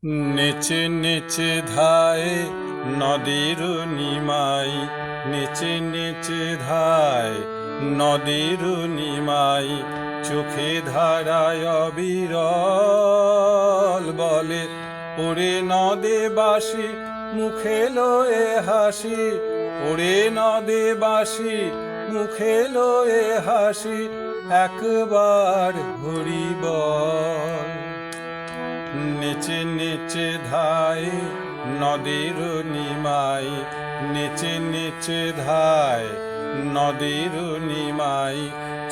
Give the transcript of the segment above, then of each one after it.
নেচে নেচে ধায় নদীর নিমাই, নেচে নেচে ধায় নদীর নিমাই, চোখে ধারায় অবিরল বলে ওরে নদে বাসি, মুখে লয়ে হাসি, ওরে নদে বাসি, মুখে লয়ে হাসি, একবার হরি বল। নেচে নেচে ধায় নদীর নিমাই, নেচে নেচে ধায় নদীর নিমাই,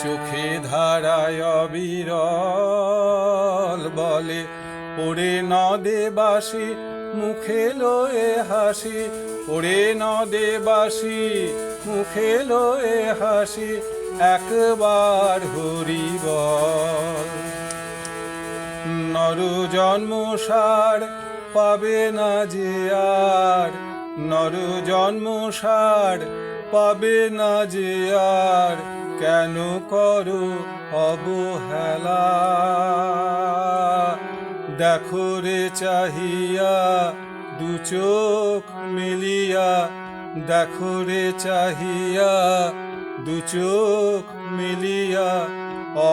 চোখে ধারায় অবিরল বলে ওরে নদে বাসি, মুখে লয়ে হাসি, ওরে নদে বাসি, মুখে লয়ে হাসি, একবার হরি বল। নর জন্ম সার পাবে না যে আর, নর জন্ম সার পাবে না যে আর, কেন করো অবহেলা? দেখো রে চাহিয়া দু চোখ মিলিয়া, দেখো রে চাহিয়া দু চোখ মিলিয়া,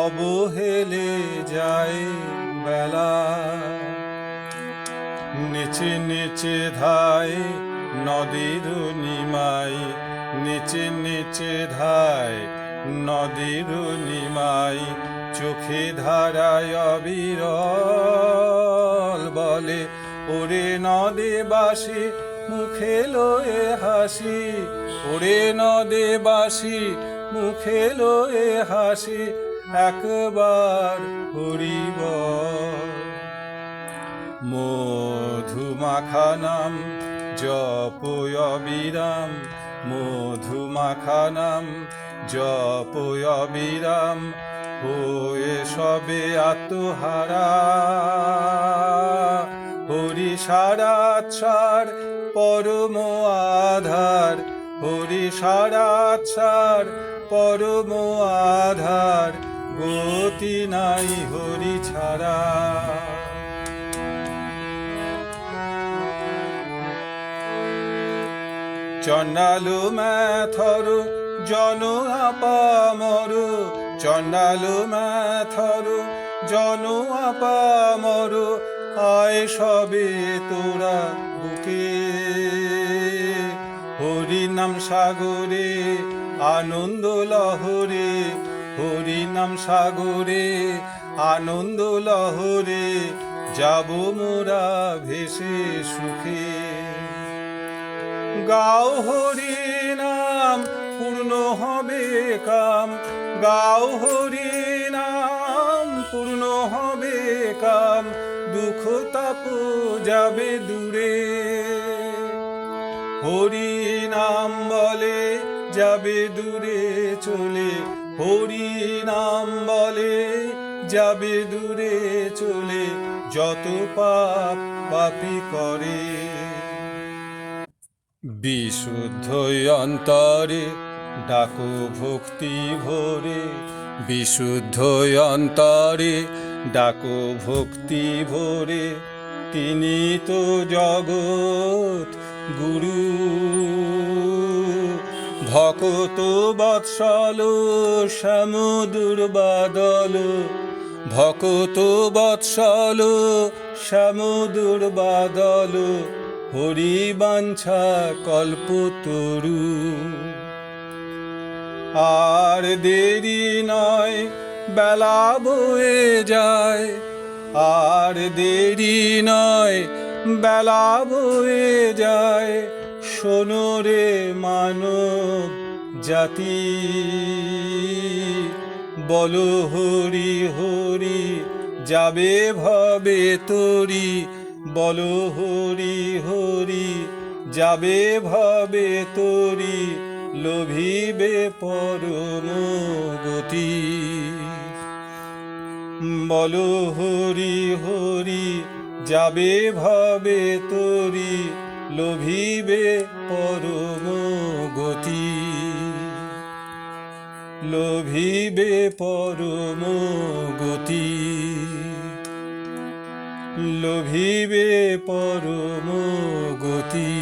অবহেলে যায় বেলা। নেচে নেচে ধায় নদীর নিমাই, নেচে নেচে ধায় নদীর নিমাই, চোখে ধারায় অবিরল বলে ওরে নদে বাসি, মুখে লয়ে হাসি, ওরে নদে বাসি, মুখে লয়ে হাসি, একবার হরি বল। মধুমাখা নাম জপ অবিরাম, মধুমাখা নাম জপ অবিরাম, হয়ে সবে আত্মহারা। হরি সারাৎসার পরম আধার, হরি সারাৎসার পরম আধার, গতি নাই হরি ছাড়া। চন্ডালু ম্যাথর জন আপামর, চন্ডালু ম্যাথর জন আপামর, আয় সবে তোরা বুকে। হরি নাম সাগরে আনন্দ লহরে, হরি নাম সাগরে আনন্দ লহরে, যাব মোরা ভেসে সুখে। গাও হরি নাম পূর্ণ হবে কাম, গাও হরি নাম পূর্ণ হবে কাম, দুঃখ তাপ যাবে দূরে। হরি নাম বলে যাবে দূরে চলে, হরি নাম বলে যাবে দূরে চলে, যত পাপ পাপী করে। বিশুদ্ধ অন্তরে ডাকো ভক্তি ভরে, বিশুদ্ধ অন্তরে ডাকো ভক্তি ভরে, তিনি তো জগৎ গুরু। ভকত বৎসল সমুদুর বাদল, ভকত বৎসল সমুদুর বাদল, হরি বাঞ্ছা কল্পতরু। আর দেরি নয় বেলা বয়ে যায়, আর দেরি নয় বেলা বয়ে যায়, শোনো রে মানব জাতি, বলো হরি হরি যাবে ভবে তরি, বলো হরি হরি যাবে ভবে তরি, লোভিবে পরম গতি। বলো হরি হরি যাবে ভবে তরি, লোভিবে পরম গতি, লোভিবে পরম গতি। লোভিবে পরম গতি।